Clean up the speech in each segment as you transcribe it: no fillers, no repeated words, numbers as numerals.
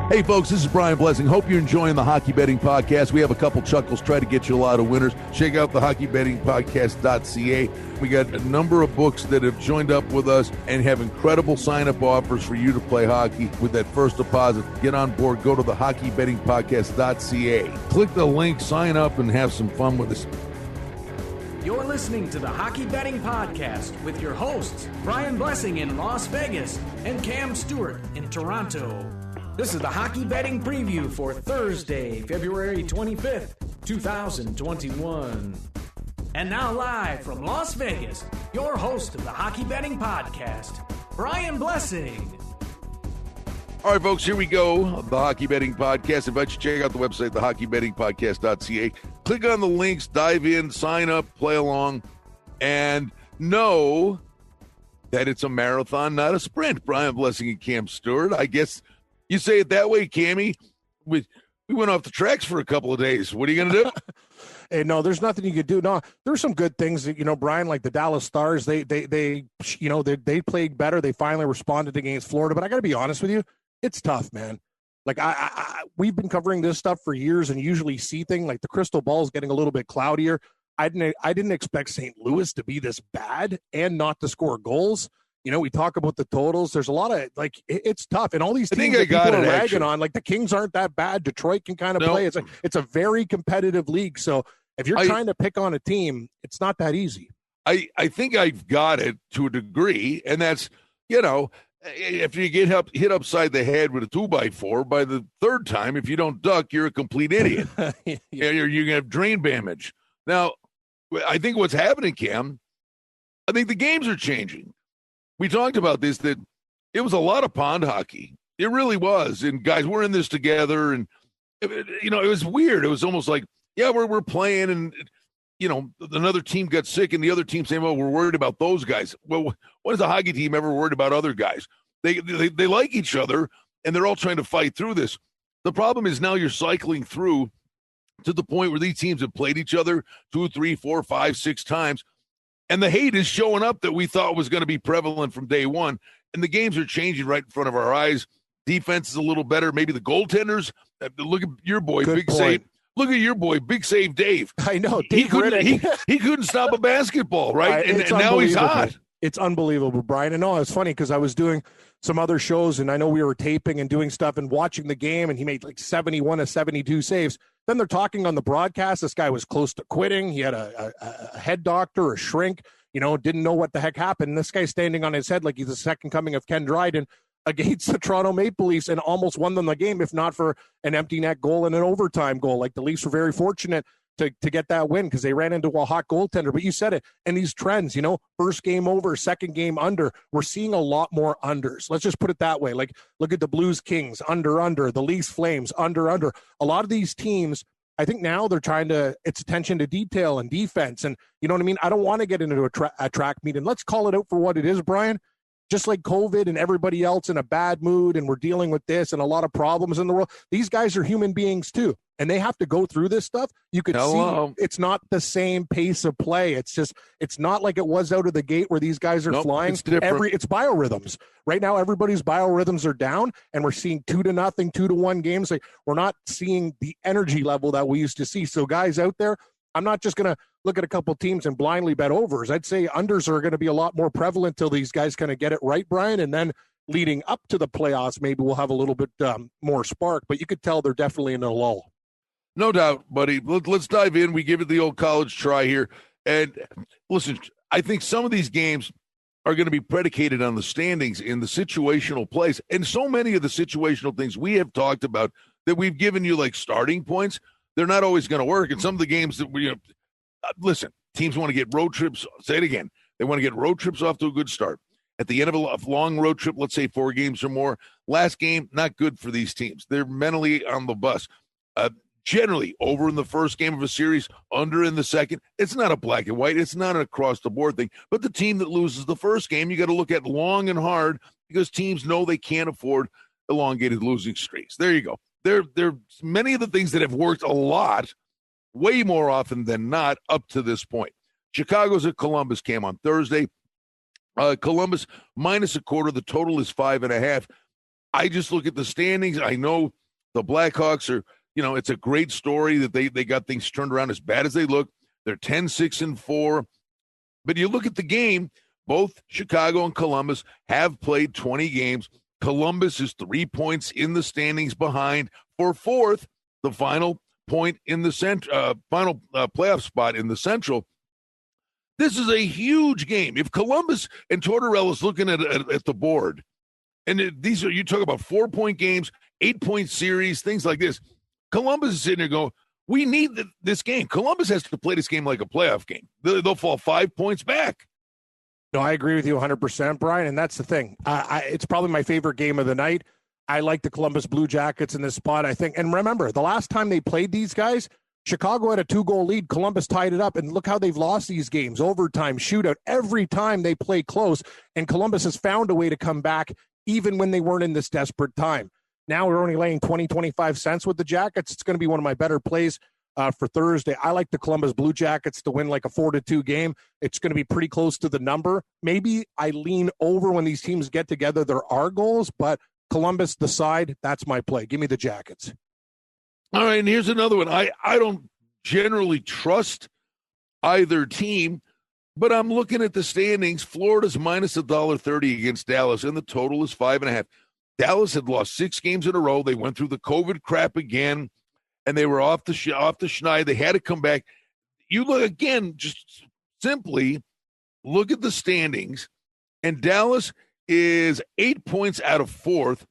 Hey, folks, this is Brian Blessing. Hope you're enjoying the Hockey Betting Podcast. We have a couple chuckles, try to get you a lot of winners. Check out the hockeybettingpodcast.ca. We got a number of books that have joined up with us and have incredible sign-up offers for you to play hockey with that first deposit. Get on board. Go to the hockeybettingpodcast.ca. Click the link, sign up, and have some fun with us. You're listening to the Hockey Betting Podcast with your hosts, Brian Blessing in Las Vegas and Cam Stewart in Toronto. This is the Hockey Betting Preview for Thursday, February 25th, 2021. And now live from Las Vegas, your host of the Hockey Betting Podcast, Brian Blessing. All right, folks, here we go. The Hockey Betting Podcast. I invite you to check out the website, thehockeybettingpodcast.ca. Click on the links, dive in, sign up, play along, and know that it's a marathon, not a sprint. Brian Blessing and Cam Stewart. I guess you say it that way, Cammy. We went off the tracks for a couple of days. What are you going to do? Hey, no, there's nothing you could do. No, there's some good things that, Brian, like the Dallas Stars, they played better. They finally responded against Florida. But I got to be honest with you, it's tough, man. Like we've been covering this stuff for years and usually see things like the crystal ball is getting a little bit cloudier. I didn't expect St. Louis to be this bad and not to score goals. We talk about the totals. There's a lot of it's tough, and all these teams that people are ragging on, like the Kings aren't that bad. Detroit can kind of play. It's a very competitive league. So if you're trying to pick on a team, it's not that easy. I think I've got it to a degree, and that's if you get hit upside the head with a 2x4 by the third time, if you don't duck, you're a complete idiot. You're gonna have brain damage. Now, I think what's happening, Cam, I think the games are changing. We talked about this, that it was a lot of pond hockey. It really was. And guys, we're in this together. And, it was weird. It was almost like, yeah, we're playing and, another team got sick and the other team saying, well, we're worried about those guys. Well, when is a hockey team ever worried about other guys? They like each other and they're all trying to fight through this. The problem is now you're cycling through to the point where these teams have played each other 2, 3, 4, 5, 6 times. And the hate is showing up that we thought was going to be prevalent from day one. And the games are changing right in front of our eyes. Defense is a little better. Maybe the goaltenders. Look at your boy, Good big point. save. Look at your boy, big save Dave. I know. He couldn't stop a basketball, right? And now he's hot. It's unbelievable, Brian. And no, it's funny because I was doing some other shows, and I know we were taping and doing stuff and watching the game, and he made like 71 of 72 saves. Then they're talking on the broadcast. This guy was close to quitting. He had a head doctor, a shrink, didn't know what the heck happened. And this guy's standing on his head like he's the second coming of Ken Dryden against the Toronto Maple Leafs and almost won them the game, if not for an empty net goal and an overtime goal. Like the Leafs were very fortunate to get that win because they ran into a hot goaltender. But you said it. And these trends, first game over, second game under, we're seeing a lot more unders. Let's just put it that way. Like, look at the Blues Kings, under, the Leafs Flames, under. A lot of these teams, I think now they're it's attention to detail and defense. And you know what I mean? I don't want to get into a track meet. And let's call it out for what it is, Brian. Just like COVID and everybody else in a bad mood and we're dealing with this and a lot of problems in the world, these guys are human beings too. And they have to go through this stuff. You could see it's not the same pace of play. It's not like it was out of the gate where these guys are flying. It's different. It's biorhythms. Right now, everybody's biorhythms are down, and we're seeing 2-0, 2-1 games. Like, we're not seeing the energy level that we used to see. So guys out there, I'm not just going to look at a couple teams and blindly bet overs. I'd say unders are going to be a lot more prevalent till these guys kind of get it right, Brian, and then leading up to the playoffs, maybe we'll have a little bit more spark. But you could tell they're definitely in a lull. No doubt, buddy. Let's dive in. We give it the old college try here. And listen, I think some of these games are going to be predicated on the standings in the situational plays. And so many of the situational things we have talked about that we've given you like starting points, they're not always going to work. And some of the games that listen, teams want to get road trips. Say it again. They want to get road trips off to a good start. At the end of a long road trip, let's say 4 games or more, last game, not good for these teams. They're mentally on the bus. Generally, over in the first game of a series, under in the second. It's not a black and white. It's not an across-the-board thing. But the team that loses the first game, you got to look at long and hard because teams know they can't afford elongated losing streaks. There you go. There many of the things that have worked a lot, way more often than not, up to this point. Chicago's at Columbus came on Thursday. Columbus minus a quarter. The total is 5.5. I just look at the standings. I know the Blackhawks are, it's a great story that they got things turned around as bad as they look. They're 10-6-4. But you look at the game, both Chicago and Columbus have played 20 games. Columbus is 3 points in the standings behind for fourth, the final point in the final playoff spot in the Central. This is a huge game. If Columbus and Tortorella's looking at the board, and you talk about 4-point games, 8-point series, things like this. Columbus is sitting there going, we need this game. Columbus has to play this game like a playoff game. They'll fall 5 points back. No, I agree with you 100%, Brian, and that's the thing. It's probably my favorite game of the night. I like the Columbus Blue Jackets in this spot, I think. And remember, the last time they played these guys, Chicago had a 2-goal lead. Columbus tied it up, and look how they've lost these games. Overtime, shootout, every time they play close, and Columbus has found a way to come back even when they weren't in this desperate time. Now we're only laying 25 cents with the Jackets. It's going to be one of my better plays for Thursday. I like the Columbus Blue Jackets to win like a 4-2 game. It's going to be pretty close to the number. Maybe I lean over when these teams get together. There are goals, but Columbus, the side, that's my play. Give me the Jackets. All right, and here's another one. I don't generally trust either team, but I'm looking at the standings. Florida's minus $1.30 against Dallas, and the total is 5.5. Dallas had lost 6 games in a row. They went through the COVID crap again, and they were off the schneid. They had to come back. You look again, just simply look at the standings, and Dallas is 8 points out of fourth.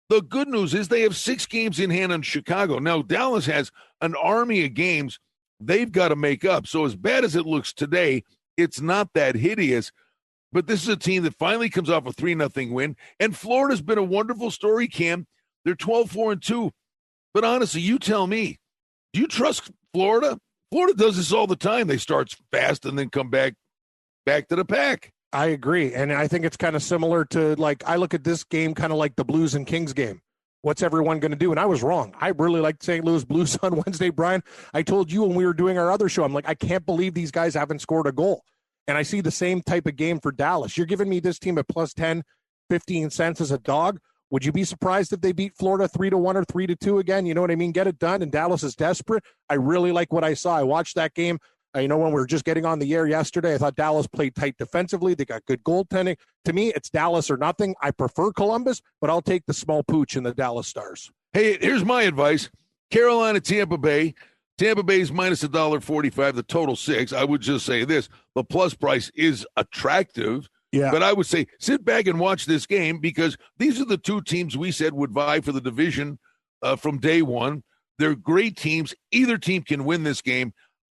The good news is they have 6 games in hand on Chicago. Now, Dallas has an army of games they've got to make up. So as bad as it looks today, it's not that hideous. But this is a team that finally comes off a 3-0 win. And Florida's been a wonderful story, Cam. They're 12-4-2. But honestly, you tell me, do you trust Florida? Florida does this all the time. They start fast and then come back to the pack. I agree. And I think it's kind of similar to, like, I look at this game kind of like the Blues and Kings game. What's everyone going to do? And I was wrong. I really liked St. Louis Blues on Wednesday, Brian. I told you when we were doing our other show, I'm like, I can't believe these guys haven't scored a goal. And I see the same type of game for Dallas. You're giving me this team at plus 10, 15 cents as a dog. Would you be surprised if they beat Florida 3-1 or 3-2 again? You know what I mean? Get it done. And Dallas is desperate. I really like what I saw. I watched that game. When we were just getting on the air yesterday, I thought Dallas played tight defensively. They got good goaltending. To me, it's Dallas or nothing. I prefer Columbus, but I'll take the small pooch in the Dallas Stars. Hey, here's my advice. Carolina, Tampa Bay. Tampa Bay's minus $1.45, the total 6. I would just say this. The plus price is attractive. Yeah. But I would say sit back and watch this game because these are the 2 teams we said would vie for the division from day one. They're great teams. Either team can win this game.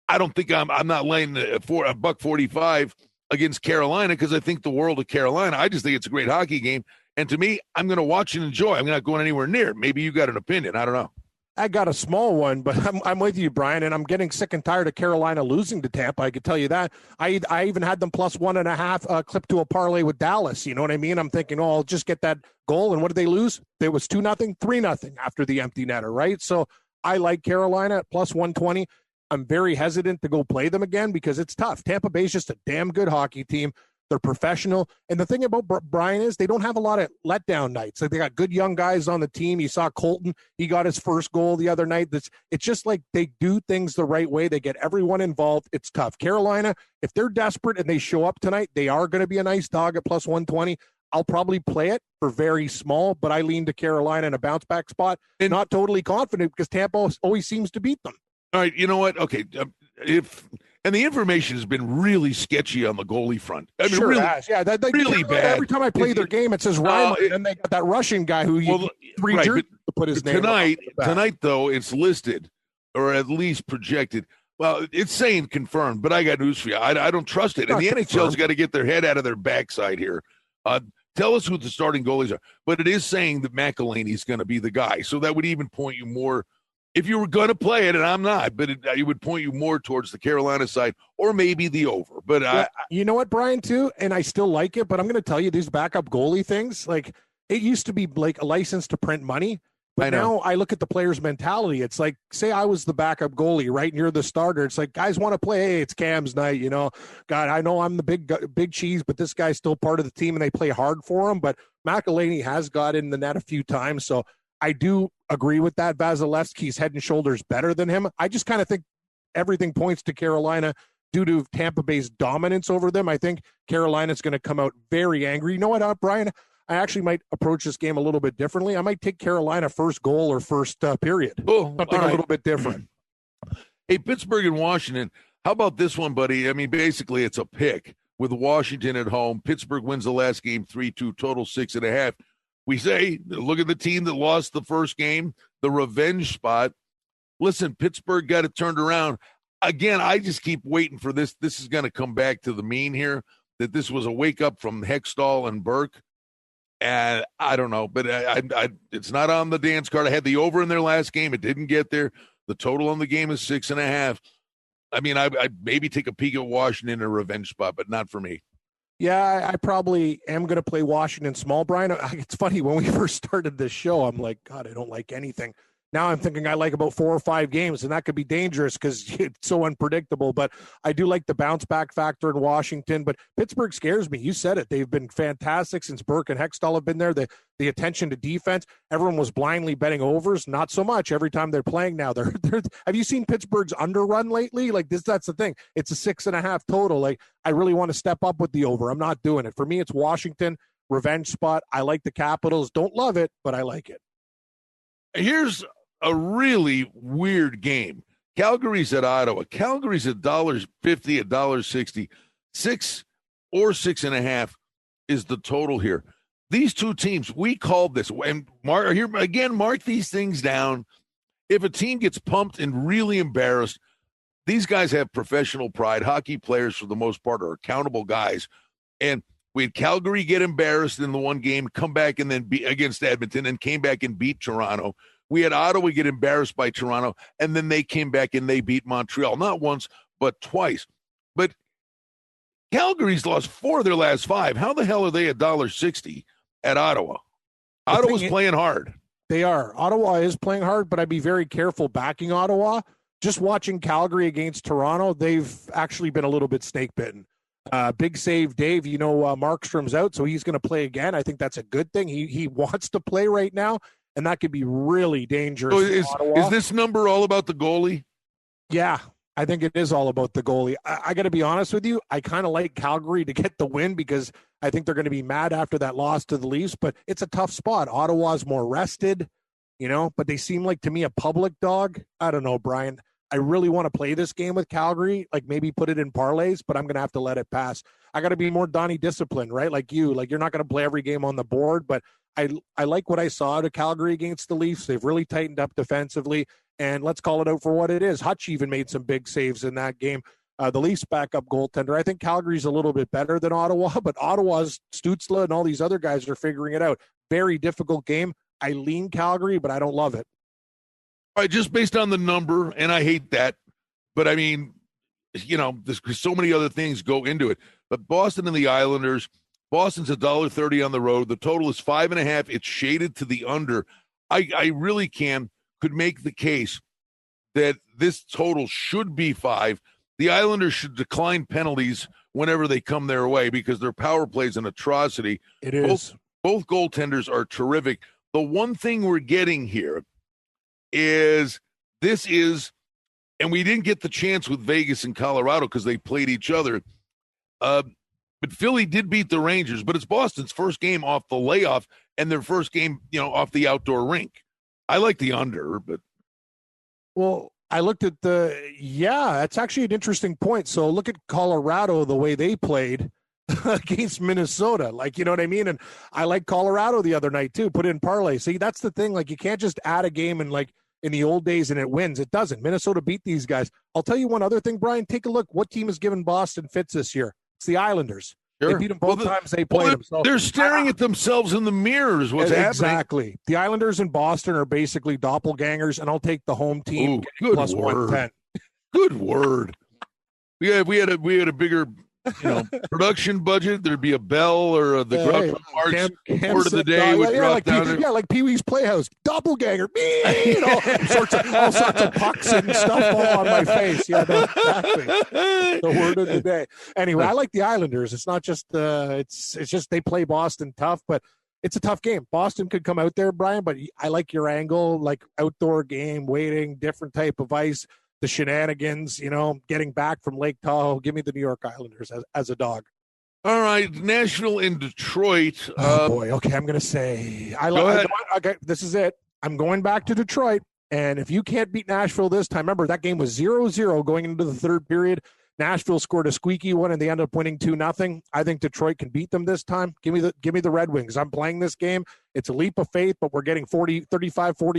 I don't think I'm not laying for $1.45 against Carolina because I think the world of Carolina. I just think it's a great hockey game. And to me, I'm going to watch and enjoy. I'm not going anywhere near. Maybe you got an opinion. I don't know. I got a small one, but I'm with you, Brian, and I'm getting sick and tired of Carolina losing to Tampa. I could tell you that. I even had them plus 1.5 clipped to a parlay with Dallas. You know what I mean? I'm thinking, I'll just get that goal. And what did they lose? It was 2-0, 3-0 after the empty netter, right? So I like Carolina at plus 120. I'm very hesitant to go play them again because it's tough. Tampa Bay is just a damn good hockey team. They're professional. And the thing about Brian is they don't have a lot of letdown nights. Like they got good young guys on the team. You saw Colton. He got his first goal the other night. It's just like they do things the right way. They get everyone involved. It's tough. Carolina, if they're desperate and they show up tonight, they are going to be a nice dog at plus 120. I'll probably play it for very small, but I lean to Carolina in a bounce back spot. And not totally confident because Tampa always seems to beat them. All right, you know what? Okay, and the information has been really sketchy on the goalie front. I mean, sure really, has. Yeah, really bad. Every time I play their game, it says Ryman, and they got that Russian guy who to put his name tonight, though, it's listed or at least projected. Well, it's saying confirmed, but I got news for you. I don't trust it. And the NHL's got to get their head out of their backside here. Tell us who the starting goalies are. But it is saying that McElhaney is going to be the guy. So that would even point you more. If you were going to play it, and I'm not, but it would point you more towards the Carolina side or maybe the over. But you know what, Brian, too, and I still like it, but I'm going to tell you these backup goalie things, like it used to be like a license to print money, but now I look at the player's mentality. It's like, say I was the backup goalie, right, and you're the starter. It's like, guys want to play. Hey, it's Cam's night, God, I know I'm the big cheese, but this guy's still part of the team, and they play hard for him. But McElhinney has got in the net a few times, so I do agree with that. Vasilevsky's head and shoulders better than him. I just kind of think everything points to Carolina due to Tampa Bay's dominance over them. I think Carolina's going to come out very angry. You know what, Brian? I actually might approach this game a little bit differently. I might take Carolina first goal or first period. Oh, something a little bit different. Hey, Pittsburgh and Washington. How about this one, buddy? I mean, basically, it's a pick with Washington at home. Pittsburgh wins the last game 3-2, total 6.5. We say, look at the team that lost the first game, the revenge spot. Listen, Pittsburgh got it turned around. Again, I just keep waiting for this. This is going to come back to the mean here, that this was a wake-up from Hextall and Burke. And I don't know, but it's not on the dance card. I had the over in their last game. It didn't get there. The total on the game is 6.5. I mean, I'd maybe take a peek at Washington in a revenge spot, but not for me. Yeah, I probably am going to play Washington small, Brian. It's funny, when we first started this show, I'm like, God, I don't like anything. Now I'm thinking I like about 4 or 5 games, and that could be dangerous because it's so unpredictable. But I do like the bounce back factor in Washington. But Pittsburgh scares me. You said it. They've been fantastic since Burke and Hextall have been there. The attention to defense. Everyone was blindly betting overs. Not so much every time they're playing now. They're have you seen Pittsburgh's underrun lately? Like this, that's the thing. It's a 6.5 total. Like I really want to step up with the over. I'm not doing it. For me, it's Washington, revenge spot. I like the Capitals. Don't love it, but I like it. Here's a really weird game. Calgary's at Ottawa. Calgary's at $1.50, $1.60. 6 or 6.5 is the total here. These two teams, we called this. And mark these things down. If a team gets pumped and really embarrassed, these guys have professional pride. Hockey players, for the most part, are accountable guys. And we had Calgary get embarrassed in the one game, come back and then beat against Edmonton, and came back and beat Toronto. We had Ottawa get embarrassed by Toronto, and then they came back and they beat Montreal. Not once, but twice. But Calgary's lost 4 of their last 5. How the hell are they at $1.60 at Ottawa? Ottawa's playing hard. They are. Ottawa is playing hard, but I'd be very careful backing Ottawa. Just watching Calgary against Toronto, they've actually been a little bit snake-bitten. Big save, Dave. You know, Markstrom's out, so he's going to play again. I think that's a good thing. He wants to play right now. And that could be really dangerous. So is this number all about the goalie? Yeah, I think it is all about the goalie. I got to be honest with you. I kind of like Calgary to get the win because I think they're going to be mad after that loss to the Leafs. But it's a tough spot. Ottawa's more rested, but they seem like, to me, a public dog. I don't know, Brian. I really want to play this game with Calgary, like maybe put it in parlays, but I'm going to have to let it pass. I got to be more Donnie disciplined, right? Like you. Like you're not going to play every game on the board, but I like what I saw out of Calgary against the Leafs. They've really tightened up defensively, and let's call it out for what it is. Hutch even made some big saves in that game. The Leafs backup goaltender. I think Calgary's a little bit better than Ottawa, but Ottawa's Stützle and all these other guys are figuring it out. Very difficult game. I lean Calgary, but I don't love it. All right, just based on the number, and I hate that, but I mean, there's so many other things go into it. But Boston and the Islanders, Boston's $1.30 on the road. The total is 5.5. It's shaded to the under. I really could make the case that this total should be 5. The Islanders should decline penalties whenever they come their way because their power play is an atrocity. It is. Both goaltenders are terrific. The one thing we're getting here is and we didn't get the chance with Vegas and Colorado because they played each other. But Philly did beat the Rangers, but it's Boston's first game off the layoff and their first game, off the outdoor rink. I like the under, but. Well, I looked at that's actually an interesting point. So look at Colorado, the way they played against Minnesota. Like, you know what I mean? And I like Colorado the other night too, put in parlay. See, that's the thing. Like you can't just add a game and like in the old days and it wins. It doesn't. Minnesota beat these guys. I'll tell you one other thing, Brian, take a look. What team has given Boston fits this year? It's the Islanders. Sure. They beat them both times they played them. So they're staring at themselves in the mirrors. What's happening? Exactly. The Islanders and Boston are basically doppelgangers, and I'll take the home team. Good plus word. 110. Good word. We had a bigger production budget. There'd be a bell or the Groucho Marx word of the day would drop down there. Like Pee-wee's Playhouse. Doppelganger. All sorts of pucks and stuff all on my face. Yeah, no, exactly. The word of the day. Anyway, I like the Islanders. It's not just it's just they play Boston tough, but it's a tough game. Boston could come out there, Brian, but I like your angle, like outdoor game, waiting, different type of ice, the shenanigans, getting back from Lake Tahoe. Give me the New York Islanders as a dog. All right, Nashville in Detroit. Oh, boy. Okay, I'm going to say. Go ahead. Okay, this is it. I'm going back to Detroit, and if you can't beat Nashville this time, remember, that game was 0-0 going into the third period. Nashville scored a squeaky one, and they ended up winning 2-0. I think Detroit can beat them this time. Give me the Red Wings. I'm playing this game. It's a leap of faith, but we're getting 40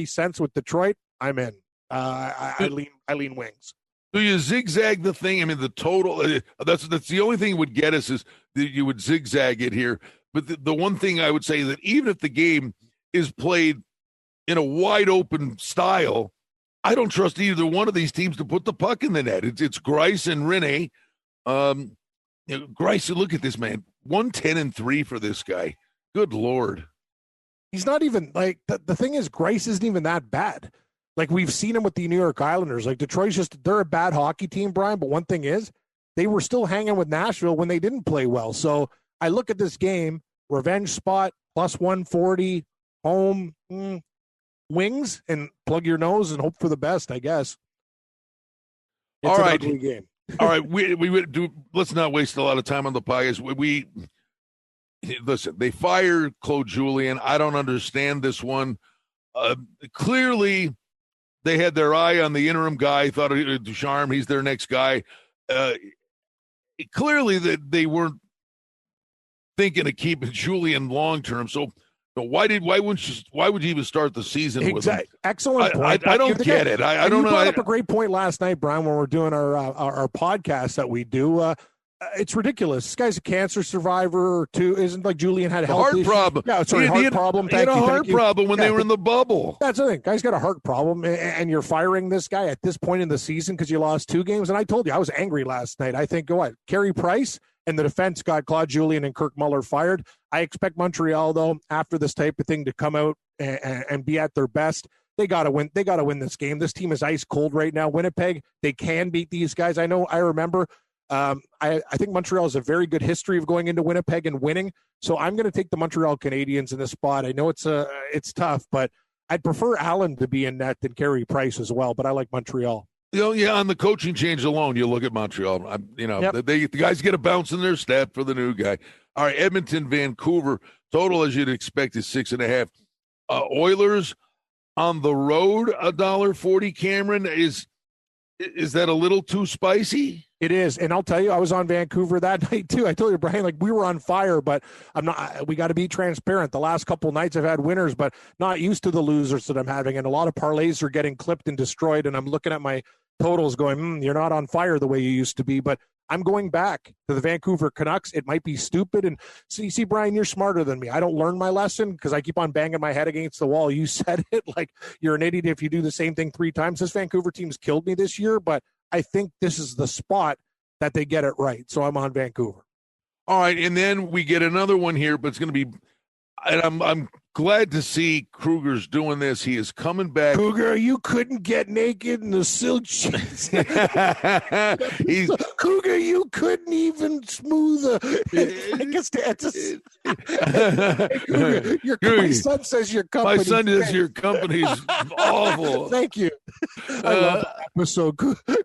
cents with Detroit. I'm in. I lean Wings. Do you zigzag the thing? I mean, the total. That's the only thing it would get us is that you would zigzag it here. But the one thing I would say that even if the game is played in a wide open style, I don't trust either one of these teams to put the puck in the net. It's Greiss and Rene. Greiss, look at this, man. 110-3 for this guy. Good Lord. He's not even like the thing is Greiss isn't even that bad. Like we've seen him with the New York Islanders. Like Detroit's they're a bad hockey team, Brian. But one thing is they were still hanging with Nashville when they didn't play well. So I look at this game, revenge spot, plus 140, home, Wings, and plug your nose and hope for the best, I guess. It's an ugly game. All right, we would do. Let's not waste a lot of time on the podcast. We listen. They fired Claude Julien. I don't understand this one. Clearly, they had their eye on the interim guy. Thought Ducharme, he's their next guy. Clearly, that they weren't thinking of keeping Julien long term. So why would you even start the season with him? Excellent point. I don't get it. I don't know. You brought up a great point last night, Brian, when we're doing our podcast that we do. It's ridiculous. This guy's a cancer survivor too. Isn't like Julien had a health issue? Problem. Yeah, sorry, heart problem. He had a heart problem when they were in the bubble. That's the thing. Guy's got a heart problem, and you're firing this guy at this point in the season because you lost 2 games. And I told you I was angry last night. I think Carey Price and the defense got Claude Julien and Kirk Muller fired. I expect Montreal though after this type of thing to come out and be at their best. They got to win. They got to win this game. This team is ice cold right now. Winnipeg, they can beat these guys. I know. I remember. I think Montreal has a very good history of going into Winnipeg and winning. So I'm going to take the Montreal Canadiens in this spot. I know it's tough, but I'd prefer Allen to be in net than Carey Price as well. But I like Montreal. On the coaching change alone, you look at Montreal. The guys get a bounce in their step for the new guy. All right, Edmonton, Vancouver. Total, as you'd expect, is 6.5. Oilers on the road, $1.40. Cameron, is that a little too spicy? It is, and I'll tell you, I was on Vancouver that night too. I told you, Brian, like we were on fire, but I'm not. We got to be transparent. The last couple of nights I've had winners, but not used to the losers that I'm having, and a lot of parlays are getting clipped and destroyed. And I'm looking at my totals, going, "You're not on fire the way you used to be." But I'm going back to the Vancouver Canucks. It might be stupid, and see, Brian, you're smarter than me. I don't learn my lesson because I keep on banging my head against the wall. You said it, like you're an idiot if you do the same thing 3 times. This Vancouver team's killed me this year, but I think this is the spot that they get it right. So I'm on Vancouver. All right, and then we get another one here, but it's going to be, and I'm glad to see Kruger's doing this. He is coming back. Kruger, you couldn't get naked in the silk sheets. Kruger, you couldn't even smooth my son says your company. My son says your company's awful. Thank you. I love that episode.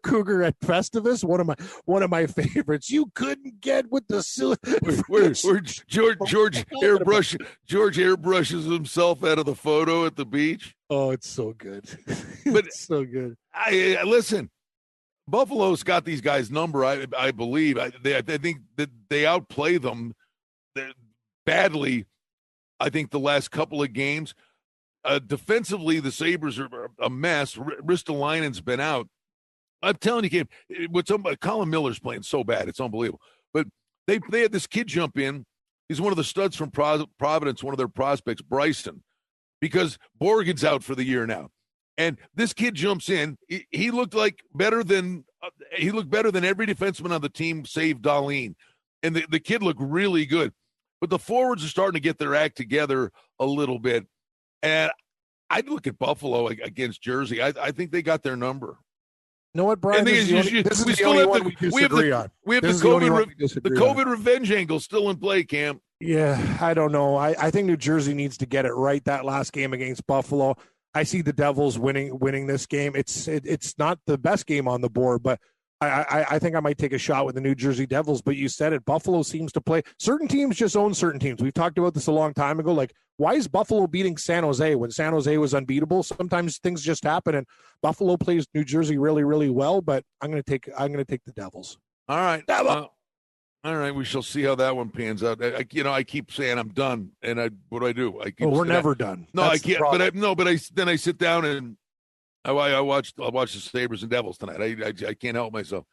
Kruger at Festivus, one of my favorites. You couldn't get with the silk. Where George airbrushes himself out of the photo at the beach. Oh, it's so good. But it's so good. I listen. Buffalo's got these guys' number. I believe. I think that they outplay them badly. I think the last couple of games, defensively, the Sabres are a mess. Ristolainen's been out. I'm telling you, Colin Miller's playing so bad, it's unbelievable. But they had this kid jump in. He's one of the studs from Providence, one of their prospects, Bryson, because Borgen's out for the year now. And this kid jumps in. He looked better than every defenseman on the team, save Dahlin. And the kid looked really good. But the forwards are starting to get their act together a little bit. And I'd look at Buffalo against Jersey. I think they got their number. You know what, Brian? We have the COVID revenge angle still in play, Cam. Yeah, I don't know. I think New Jersey needs to get it right that last game against Buffalo. I see the Devils winning this game. It's not the best game on the board, but I think I might take a shot with the New Jersey Devils. But you said it. Buffalo seems to play. Certain teams just own certain teams. We've talked about this a long time ago. Like, why is Buffalo beating San Jose when San Jose was unbeatable? Sometimes things just happen, and Buffalo plays New Jersey really, really well. But I'm going to take the Devils. All right. All right, we shall see how that one pans out. I keep saying I'm done, and what do? I keep. We're never done. No, I can't. But I sit down and I watch the Sabres and Devils tonight. I can't help myself.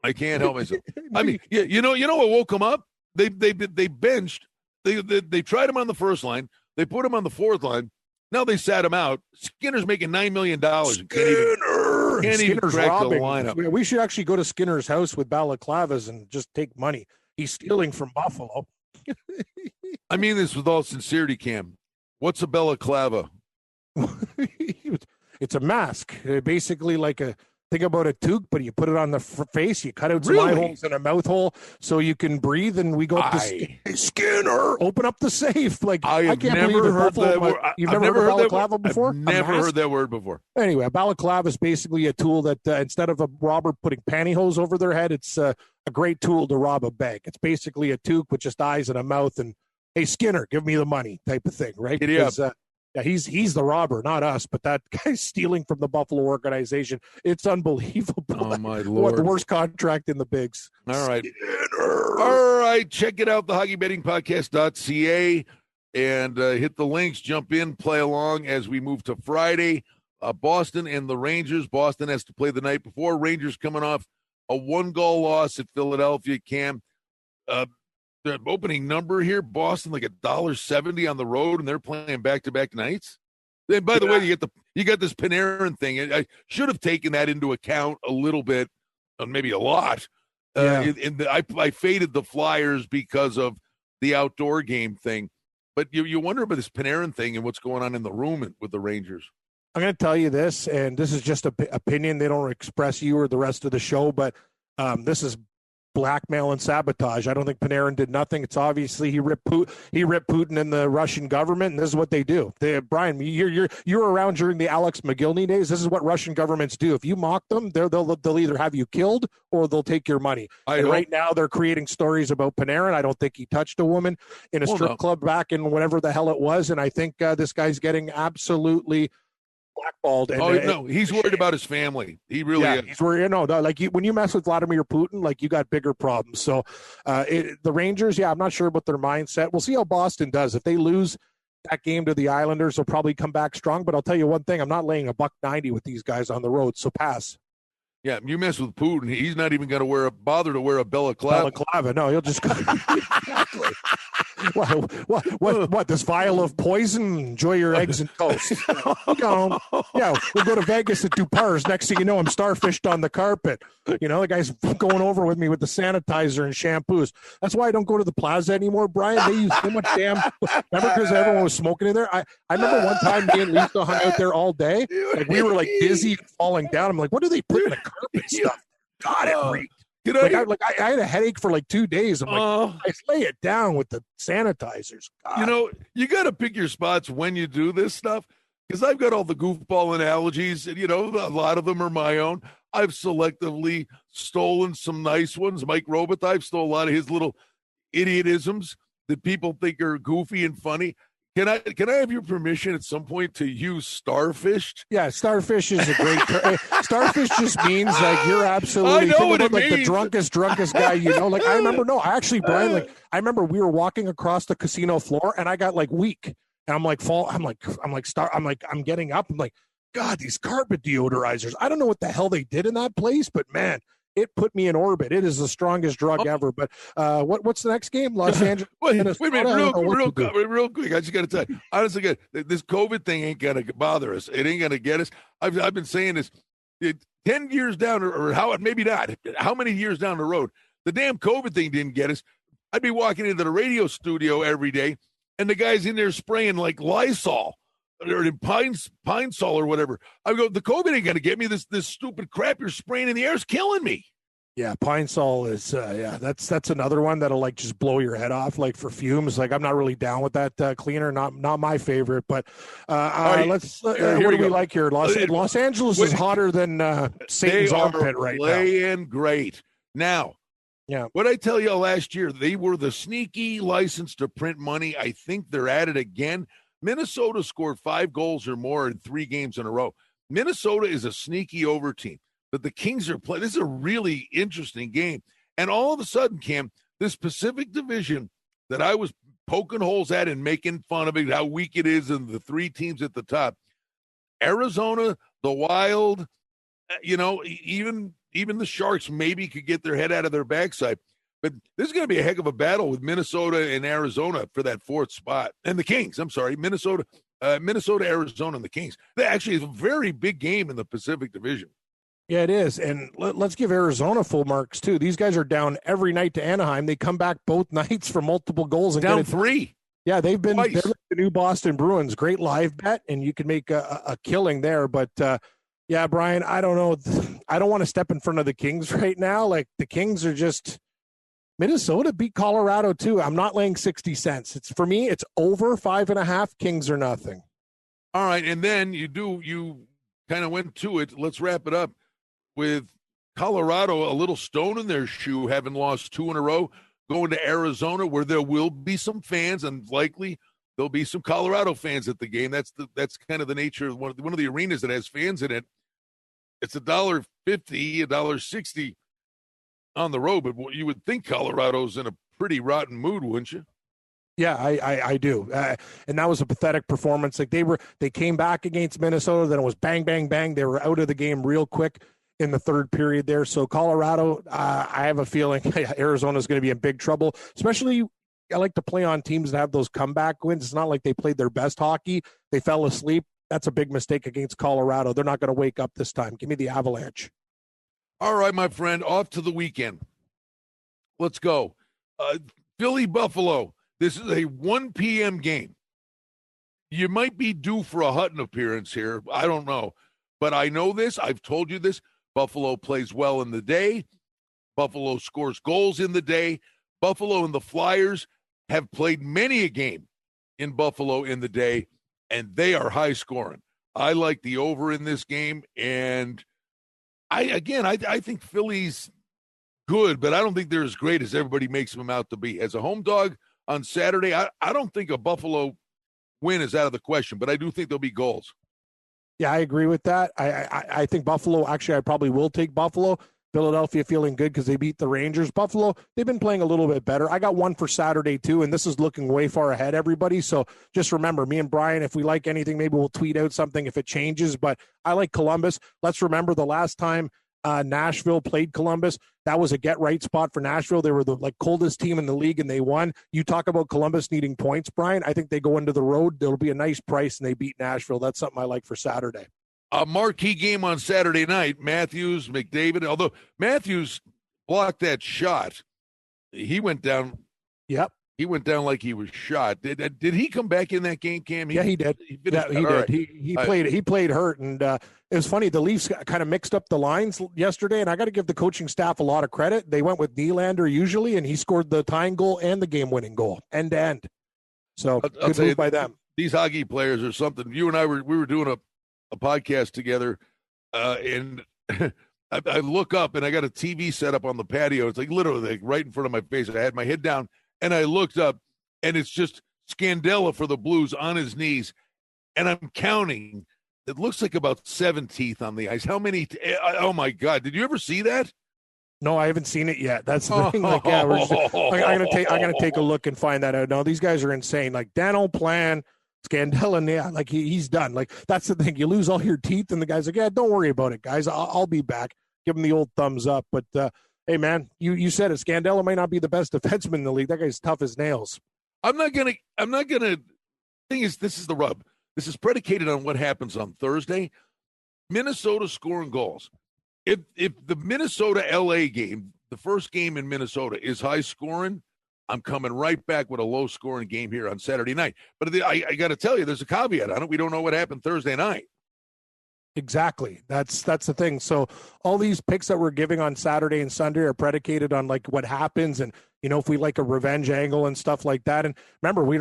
I can't help myself. I mean, you know what woke them up? They benched. They tried him on the first line. They put him on the fourth line. Now they sat him out. Skinner's making $9 million. Can't even crack robbing. the lineup. We should actually go to Skinner's house with balaclavas and just take money. He's stealing from Buffalo. I mean this with all sincerity, Cam. What's a balaclava? It's a mask. Basically like think about a toque, but you put it on the face, you cut out some eye holes and a mouth hole so you can breathe, and we go up to Skinner, open up the safe. Like, I can't believe heard that word. You've never heard balaclava before? I've never heard that word before. Anyway, a balaclava is basically a tool that instead of a robber putting pantyhose over their head, it's a great tool to rob a bank. It's basically a toque with just eyes and a mouth and, hey, Skinner, give me the money type of thing, right? Because, yeah, he's the robber, not us. But that guy's stealing from the Buffalo organization. It's unbelievable. Oh, my Lord. The worst contract in the bigs. All right. All right. Check it out, thehockeybettingpodcast.ca, and hit the links. Jump in, play along as we move to Friday. Boston and the Rangers. Boston has to play the night before. Rangers coming off a 1-goal loss at Philadelphia. Cam, the opening number here, Boston like $1.70 on the road, and they're playing back-to-back nights. And by the way, you got this Panarin thing. I should have taken that into account a little bit, maybe a lot. I faded the Flyers because of the outdoor game thing. But you wonder about this Panarin thing and what's going on in the room with the Rangers. I'm going to tell you this, and this is just an opinion. They don't express you or the rest of the show, but this is blackmail and sabotage. I don't think Panarin did nothing. It's obviously he ripped Putin and the Russian government, and this is what they do. Brian, you're around during the Alex McGillney days. This is what Russian governments do. If you mock them, they'll either have you killed or they'll take your money. Right now they're creating stories about Panarin. I don't think he touched a woman in a strip club back in whatever the hell it was, and I think this guy's getting absolutely blackballed. And, he's worried about his family. He really is. He's worried. When you mess with Vladimir Putin, like, you got bigger problems. So the Rangers, I'm not sure about their mindset. We'll see how Boston does. If they lose that game to the Islanders, they'll probably come back strong. But I'll tell you one thing, I'm not laying $1.90 with these guys on the road. So pass. Yeah, you mess with Putin, he's not even going to bother to wear a balaclava. No, he'll just exactly. What? This vial of poison? Enjoy your eggs and toast. We'll go to Vegas at Dupar's. Next thing you know, I'm starfished on the carpet. The guy's going over with me with the sanitizer and shampoos. That's why I don't go to the Plaza anymore, Brian. They use so much damn. Remember, because everyone was smoking in there. I remember one time me and Lisa hung out there all day. Like, we were like dizzy and falling down. I'm like, what do they put in the carpet stuff? God, it reeked. I had a headache for like 2 days. I'm like, I lay it down with the sanitizers. God. You got to pick your spots when you do this stuff, because I've got all the goofball analogies, and a lot of them are my own. I've selectively stolen some nice ones. Mike Robitaille stole a lot of his little idiotisms that people think are goofy and funny. Can I have your permission at some point to use starfished? Yeah, starfish is a great term. Starfish just means like you're absolutely. I know what it means. Like the drunkest guy. Like I remember. No, actually, Brian. I remember we were walking across the casino floor, and I got like weak, and I'm like I'm getting up. I'm like, God, these carpet deodorizers. I don't know what the hell they did in that place, but man, it put me in orbit. It is the strongest drug ever. But what's the next game? Los Angeles. Wait a minute, real quick. I just got to tell you, honestly, this COVID thing ain't gonna bother us. It ain't gonna get us. I've been saying this 10 years down, or how maybe not. How many years down the road? The damn COVID thing didn't get us. I'd be walking into the radio studio every day, and the guy's in there spraying like Lysol or Pine Sol or whatever. I go, the COVID ain't gonna get me. This stupid crap you're spraying in the air is killing me. Yeah, Pine Sol is that's another one that'll like just blow your head off like for fumes. Like I'm not really down with that cleaner, not my favorite. But right, let's here what do we we go. like here? Los Angeles is hotter than Satan's armpit right now. Playing great now. Yeah, what I tell you last year, they were the sneaky license to print money. I think they're at it again. Minnesota scored 5 goals or more in 3 games in a row. Minnesota is a sneaky over team. But the Kings are playing. This is a really interesting game. And all of a sudden, Cam, this Pacific Division that I was poking holes at and making fun of it, how weak it is, and the 3 teams at the top, Arizona, the Wild, even the Sharks maybe could get their head out of their backside. But this is going to be a heck of a battle with Minnesota and Arizona for that 4th spot. And the Kings, I'm sorry, Minnesota, Arizona, and the Kings. That actually is a very big game in the Pacific Division. Yeah, it is. And let's give Arizona full marks, too. These guys are down every night to Anaheim. They come back both nights for multiple goals. And down 3. Yeah, they're Twice. Like the new Boston Bruins. Great live bet, and you can make a killing there. But, yeah, Brian, I don't know. I don't want to step in front of the Kings right now. Like, the Kings are just – Minnesota beat Colorado, too. I'm not laying 60 cents. For me, it's over 5.5. Kings or nothing. All right, and then you kind of went to it. Let's wrap it up with Colorado, a little stone in their shoe, having lost 2 in a row, going to Arizona, where there will be some fans, and likely there'll be some Colorado fans at the game. That's kind of the nature of one of the arenas that has fans in it. It's $1.50, $1.60 on the road, but you would think Colorado's in a pretty rotten mood, wouldn't you? Yeah, I do. And that was a pathetic performance. Like they came back against Minnesota, then it was bang, bang, bang. They were out of the game real quick in the 3rd period there. So Colorado, I have a feeling Arizona's going to be in big trouble, especially I like to play on teams that have those comeback wins. It's not like they played their best hockey. They fell asleep. That's a big mistake against Colorado. They're not going to wake up this time. Give me the Avalanche. All right, my friend, off to the weekend. Let's go. Philly, Buffalo. This is a 1 p.m. game. You might be due for a Hutton appearance here. I don't know. But I know this. I've told you this. Buffalo plays well in the day. Buffalo scores goals in the day. Buffalo and the Flyers have played many a game in Buffalo in the day, and they are high scoring. I like the over in this game, and I think Philly's good, but I don't think they're as great as everybody makes them out to be. As a home dog on Saturday, I don't think a Buffalo win is out of the question, but I do think there'll be goals. Yeah, I agree with that. I think Buffalo, actually, I probably will take Buffalo. Philadelphia feeling good because they beat the Rangers. Buffalo, they've been playing a little bit better. I got one for Saturday, too, and this is looking way far ahead, everybody. So just remember, me and Brian, if we like anything, maybe we'll tweet out something if it changes. But I like Columbus. Let's remember the last time Nashville played Columbus, that was a get-right spot for Nashville. They were the coldest team in the league, and they won. You talk about Columbus needing points, Brian. I think they go into the road. There'll be a nice price, and they beat Nashville. That's something I like for Saturday. A marquee game on Saturday night, Matthews, McDavid. Although Matthews blocked that shot, he went down. Yep. He went down like he was shot. Did he come back in that game, Cam? Yeah, he did. He did. Right. He played hurt, and it was funny. The Leafs kind of mixed up the lines yesterday, and I got to give the coaching staff a lot of credit. They went with Nylander usually, and he scored the tying goal and the game-winning goal, end to end. So I'll good move by them. These hockey players are something. You and I we were doing a podcast together, and I look up and I got a TV set up on the patio. It's like literally right in front of my face. I had my head down and I looked up, and it's just Scandella for the Blues on his knees, and I'm counting. It looks like about 7 teeth on the ice. How many? Oh my God! Did you ever see that? No, I haven't seen it yet. That's the thing. Like, yeah, I'm gonna take a look and find that out. No, these guys are insane. Like Dano Plan. Scandella, yeah, like he's done. Like that's the thing. You lose all your teeth, and the guy's like, "Yeah, don't worry about it, guys. I'll be back." Give him the old thumbs up. But hey, man, you said it. Scandella might not be the best defenseman in the league. That guy's tough as nails. I'm not gonna. Thing is, this is the rub. This is predicated on what happens on Thursday. Minnesota scoring goals. If the Minnesota LA game, the first game in Minnesota, is high scoring, I'm coming right back with a low-scoring game here on Saturday night. But I got to tell you, there's a caveat on it. We don't know what happened Thursday night. Exactly. That's the thing. So all these picks that we're giving on Saturday and Sunday are predicated on like what happens, and if we like a revenge angle and stuff like that. And remember, we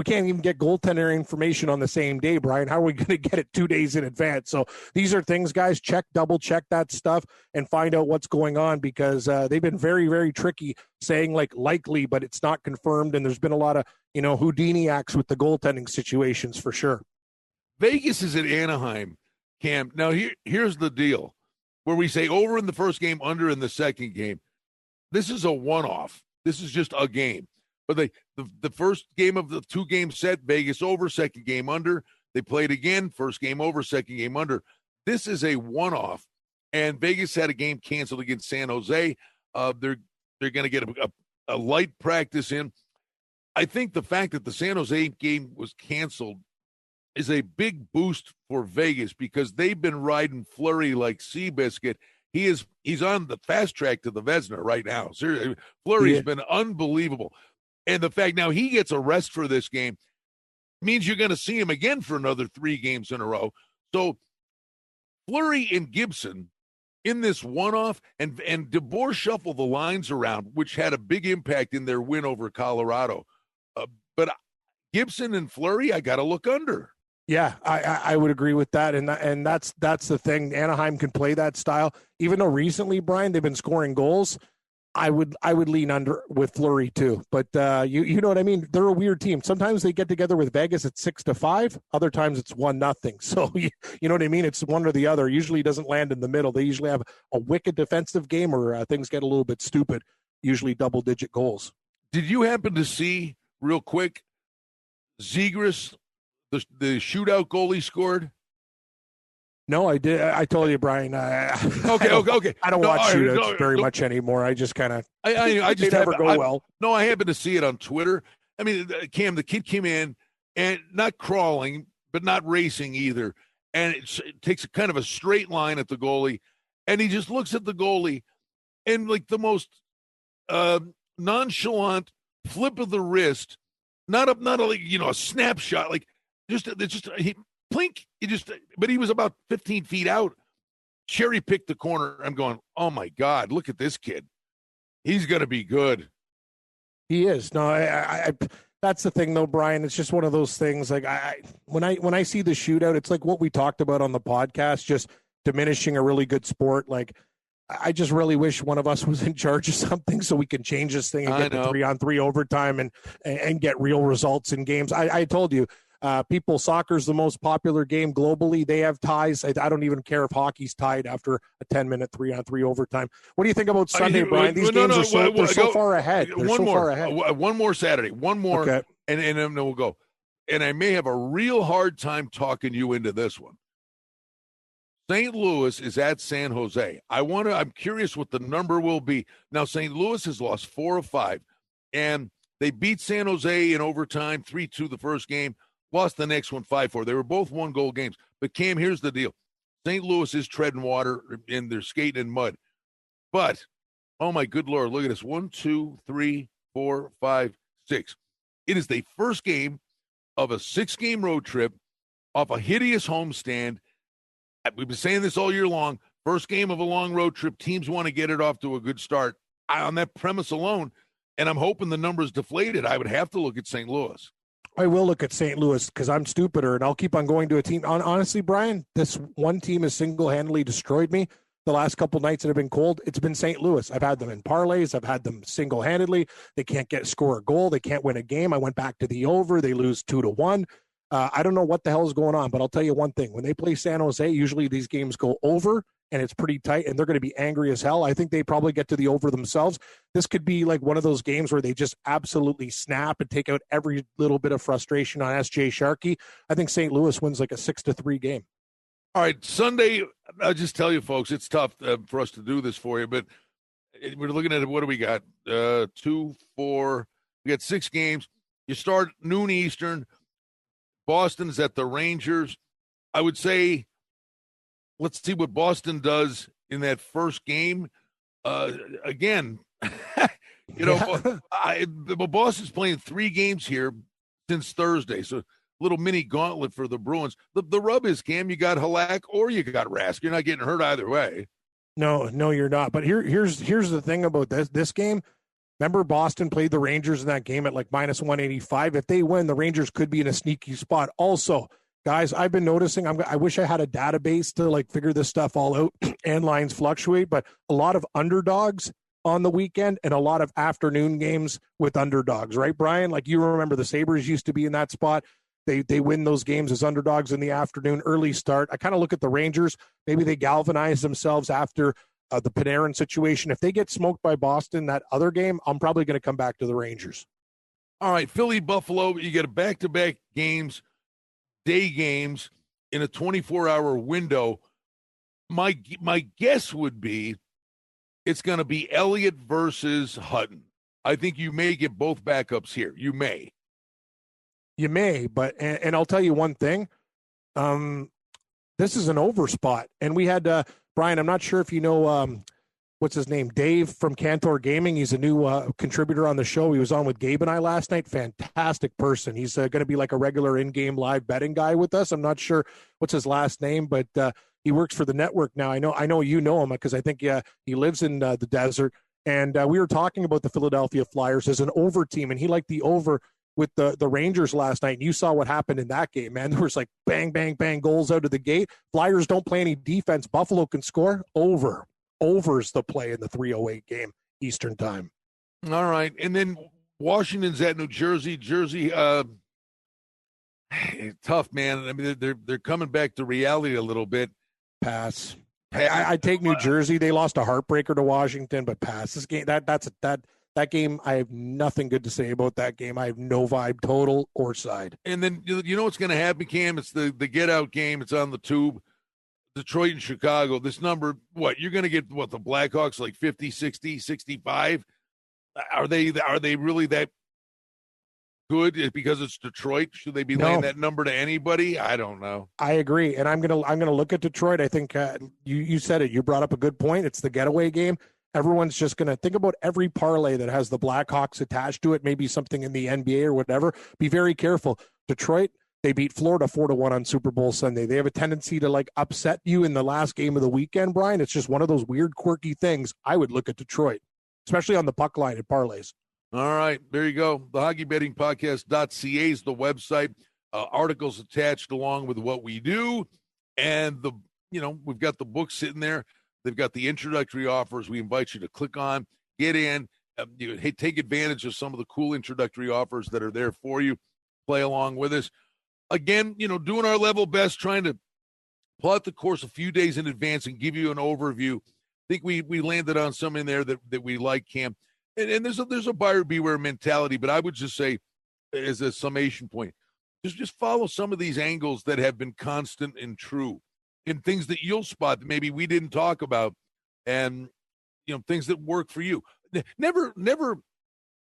can't even get goaltender information on the same day, Brian. How are we going to get it 2 days in advance? So these are things, guys. Double check that stuff and find out what's going on, because they've been very, very tricky saying like likely, but it's not confirmed. And there's been a lot of Houdini acts with the goaltending situations for sure. Vegas is at Anaheim. Cam, now here's the deal, where we say over in the first game, under in the second game. This is a one-off. This is just a game. But the first game of the 2-game set, Vegas over, second game under. They played again, first game over, second game under. This is a one-off, and Vegas had a game canceled against San Jose. They're going to get a light practice in. I think the fact that the San Jose game was canceled is a big boost for Vegas, because they've been riding Fleury like Seabiscuit. He's on the fast track to the Vezina right now. Seriously, Fleury's been unbelievable. And the fact now he gets a rest for this game means you're going to see him again for another 3 games in a row. So Fleury and Gibson in this one-off, and DeBoer shuffled the lines around, which had a big impact in their win over Colorado. But Gibson and Fleury, I got to look under. Yeah, I would agree with that, and that's the thing. Anaheim can play that style, even though recently, Brian, they've been scoring goals. I would lean under with Fleury too, but you know what I mean. They're a weird team. Sometimes they get together with Vegas at 6-5. Other times it's 1-0. So you know what I mean. It's one or the other. Usually doesn't land in the middle. They usually have a wicked defensive game, or things get a little bit stupid. Usually double-digit goals. Did you happen to see real quick Zegras? The shootout goal he scored? No, I did. I told you, Brian. Okay. I don't watch shootouts very much anymore. I just kind of. I just never go well. No, I happened to see it on Twitter. I mean, Cam, the kid came in and not crawling, but not racing either, and it takes a kind of a straight line at the goalie, and he just looks at the goalie, and like the most nonchalant flip of the wrist, not a snapshot, like. But he was about 15 feet out, cherry picked the corner. I'm going, oh my God, look at this kid. He's going to be good. He is. No, I that's the thing though, Brian. It's just one of those things. Like when I see the shootout, it's like what we talked about on the podcast, just diminishing a really good sport. Like I just really wish one of us was in charge of something so we can change this thing and get to 3-on-3 overtime and get real results in games. I told you. Soccer's the most popular game globally. They have ties. I don't even care if hockey's tied after a 10-minute 3-on-3 overtime. What do you think about Sunday, Brian? These games are so far ahead. One more Saturday. One more, okay. and then we'll go. And I may have a real hard time talking you into this one. St. Louis is at San Jose. I'm curious what the number will be. Now, St. Louis has lost 4 of 5, and they beat San Jose in overtime, 3-2 the first game. Lost the next one 5-4. They were both 1-goal games. But, Cam, here's the deal. St. Louis is treading water, and they're skating in mud. But, oh, my good Lord, look at this. 1, 2, 3, 4, 5, 6. It is the first game of a 6-game road trip off a hideous homestand. We've been saying this all year long. First game of a long road trip. Teams want to get it off to a good start. On that premise alone, and I'm hoping the number's deflated, I would have to look at St. Louis. I will look at St. Louis because I'm stupider, and I'll keep on going to a team. Honestly, Brian, this one team has single-handedly destroyed me the last couple nights that have been cold. It's been St. Louis. I've had them in parlays. I've had them single-handedly. They can't score a goal. They can't win a game. I went back to the over. They lose 2-1. I don't know what the hell is going on, but I'll tell you one thing. When they play San Jose, usually these games go over, and it's pretty tight, and they're going to be angry as hell. I think they probably get to the over themselves. This could be like one of those games where they just absolutely snap and take out every little bit of frustration on S.J. Sharkey. I think St. Louis wins like a 6-3 game. All right, Sunday, I'll just tell you, folks, it's tough for us to do this for you, but we're looking at what do we got? 2, 4, we got 6 games. You start noon Eastern. Boston's at the Rangers. I would say let's see what Boston does in that first game. Again, Boston's playing 3 games here since Thursday. So little mini gauntlet for the Bruins. The rub is, Cam, you got Halak or you got Rask. You're not getting hurt either way. No, you're not. But here's the thing about this game. Remember, Boston played the Rangers in that game at like minus 185. If they win, the Rangers could be in a sneaky spot. Also, guys, I've been noticing, I wish I had a database to like figure this stuff all out and lines fluctuate, but a lot of underdogs on the weekend and a lot of afternoon games with underdogs, right, Brian? Like you remember the Sabres used to be in that spot. They win those games as underdogs in the afternoon, early start. I kind of look at the Rangers. Maybe they galvanize themselves after the Panarin situation. If they get smoked by Boston that other game, I'm probably going to come back to the Rangers. All right, Philly, Buffalo, you get a back-to-back games, day games in a 24-hour window. My guess would be it's going to be Elliott versus Hutton. I think you may get both backups here. You may, but and I'll tell you one thing. This is an over spot, and we had Brian. I'm not sure if you know what's his name, Dave from Cantor Gaming. He's a new contributor on the show. He was on with Gabe and I last night. Fantastic person. He's going to be like a regular in-game live betting guy with us. I'm not sure what's his last name, but he works for the network now. I know you know him because I think he lives in the desert. And we were talking about the Philadelphia Flyers as an over team, and he liked the over with the Rangers last night. And you saw what happened in that game, man. There was like bang, bang, bang goals out of the gate. Flyers don't play any defense. Buffalo can score. Over's the play in the 3:08 game, Eastern time. All right. And then Washington's at New Jersey. Jersey, tough, man. I mean, they're coming back to reality a little bit. Pass. I take New Jersey. They lost a heartbreaker to Washington, but pass. This game, that game, I have nothing good to say about that game. I have no vibe, total or side. And then you know what's going to happen, Cam? It's the get-out game. It's on the tube. Detroit and Chicago. This number, what? You're going to get, what, the Blackhawks like 50, 60, 65? Are they really that good because it's Detroit? Should they be laying that number to anybody? I don't know. I agree, and I'm gonna look at Detroit. I think you said it. You brought up a good point. It's the getaway game. Everyone's just gonna think about every parlay that has the Blackhawks attached to it. Maybe something in the NBA or whatever. Be very careful. Detroit. They beat Florida 4-1 on Super Bowl Sunday. They have a tendency to like upset you in the last game of the weekend, Brian. It's just one of those weird, quirky things. I would look at Detroit, especially on the puck line at parlays. All right, there you go. The hockeybettingpodcast.ca is the website. Articles attached along with what we do, and we've got the book sitting there. They've got the introductory offers. We invite you to click on, get in, take advantage of some of the cool introductory offers that are there for you. Play along with us. Again, doing our level best, trying to plot the course a few days in advance and give you an overview. I think we landed on some in there that we like, Cam. And there's a buyer beware mentality, but I would just say, as a summation point, just follow some of these angles that have been constant and true, and things that you'll spot that maybe we didn't talk about, and things that work for you. Never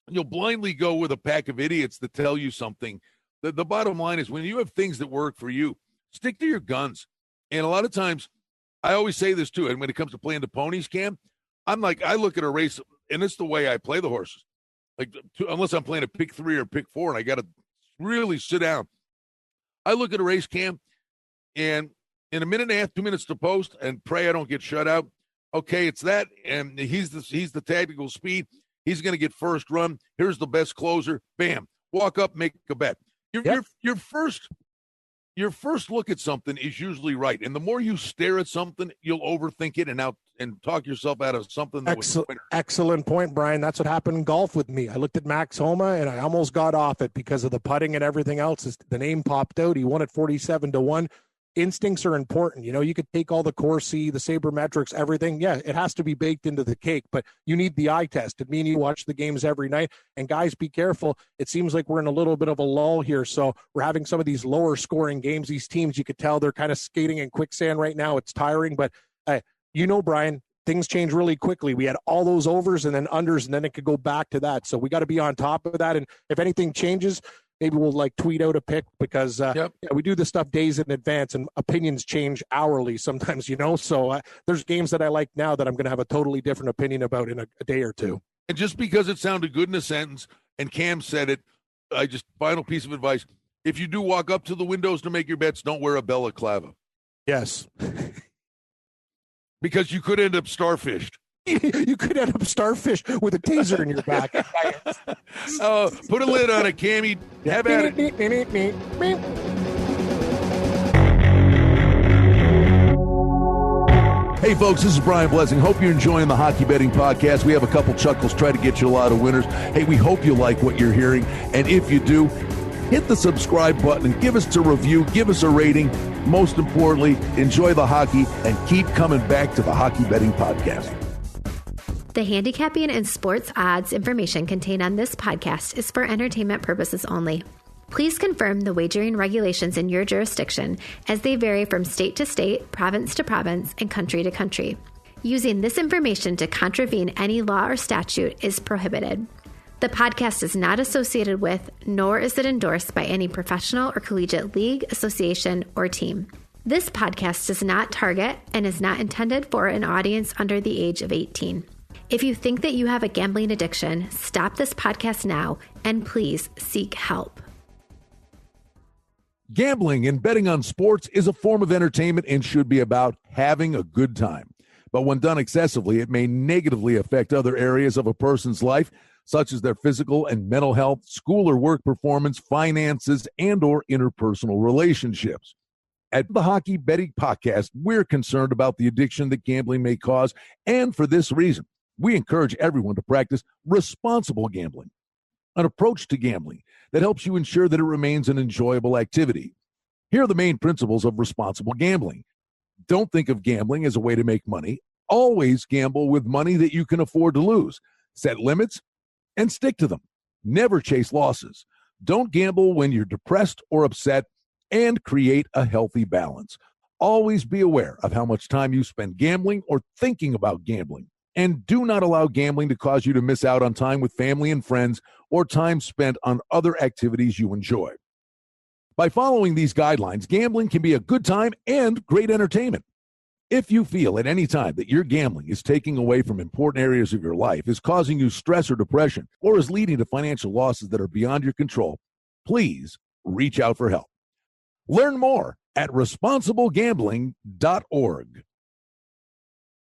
blindly go with a pack of idiots that tell you something. The bottom line is, when you have things that work for you, stick to your guns. And a lot of times, I always say this too, and when it comes to playing the ponies, Cam, I'm like, I look at a race, and it's the way I play the horses. Like, unless I'm playing a pick 3 or pick 4, and I got to really sit down. I look at a race, Cam, and in a minute and a half, 2 minutes to post, and pray I don't get shut out. Okay, it's that, and he's the tactical speed. He's going to get first run. Here's the best closer. Bam, walk up, make a bet. Your first look at something is usually right, and the more you stare at something, you'll overthink it and talk yourself out of something. Excellent point, Brian. That's what happened in golf with me. I looked at Max Homa, and I almost got off it because of the putting and everything else. The name popped out. He won at 47-1. Instincts are important. You could take all the Corsi, the sabermetrics, everything. Yeah, it has to be baked into the cake, but you need the eye test. And me and you watch the games every night. And guys, be careful. It seems like we're in a little bit of a lull here. So we're having some of these lower scoring games. These teams, you could tell they're kind of skating in quicksand right now. It's tiring, but Brian, things change really quickly. We had all those overs and then unders, and then it could go back to that. So we got to be on top of that. And if anything changes, maybe we'll tweet out a pick because we do this stuff days in advance, and opinions change hourly sometimes, So there's games that I like now that I'm going to have a totally different opinion about in a day or two. And just because it sounded good in a sentence and Cam said it, final piece of advice, If you do walk up to the windows to make your bets, don't wear a balaclava. Yes. Because you could end up starfished. You could end up starfish with a taser in your back. Put a lid on it, Cammy. Have at it. Hey, folks, this is Brian Blessing. Hope you're enjoying the Hockey Betting Podcast. We have a couple chuckles, try to get you a lot of winners. Hey, we hope you like what you're hearing. And if you do, hit the subscribe button and give us a review, give us a rating. Most importantly, enjoy the hockey and keep coming back to the Hockey Betting Podcast. The handicapping and sports odds information contained on this podcast is for entertainment purposes only. Please confirm the wagering regulations in your jurisdiction as they vary from state to state, province to province, and country to country. Using this information to contravene any law or statute is prohibited. The podcast is not associated with, nor is it endorsed by any professional or collegiate league, association, or team. This podcast does not target and is not intended for an audience under the age of 18. If you think that you have a gambling addiction, stop this podcast now and please seek help. Gambling and betting on sports is a form of entertainment and should be about having a good time. But when done excessively, it may negatively affect other areas of a person's life, such as their physical and mental health, school or work performance, finances, and or interpersonal relationships. At the Hockey Betting Podcast, we're concerned about the addiction that gambling may cause, and for this reason, we encourage everyone to practice responsible gambling, an approach to gambling that helps you ensure that it remains an enjoyable activity. Here are the main principles of responsible gambling. Don't think of gambling as a way to make money. Always gamble with money that you can afford to lose. Set limits and stick to them. Never chase losses. Don't gamble when you're depressed or upset, and create a healthy balance. Always be aware of how much time you spend gambling or thinking about gambling. And do not allow gambling to cause you to miss out on time with family and friends or time spent on other activities you enjoy. By following these guidelines, gambling can be a good time and great entertainment. If you feel at any time that your gambling is taking away from important areas of your life, is causing you stress or depression, or is leading to financial losses that are beyond your control, please reach out for help. Learn more at responsiblegambling.org.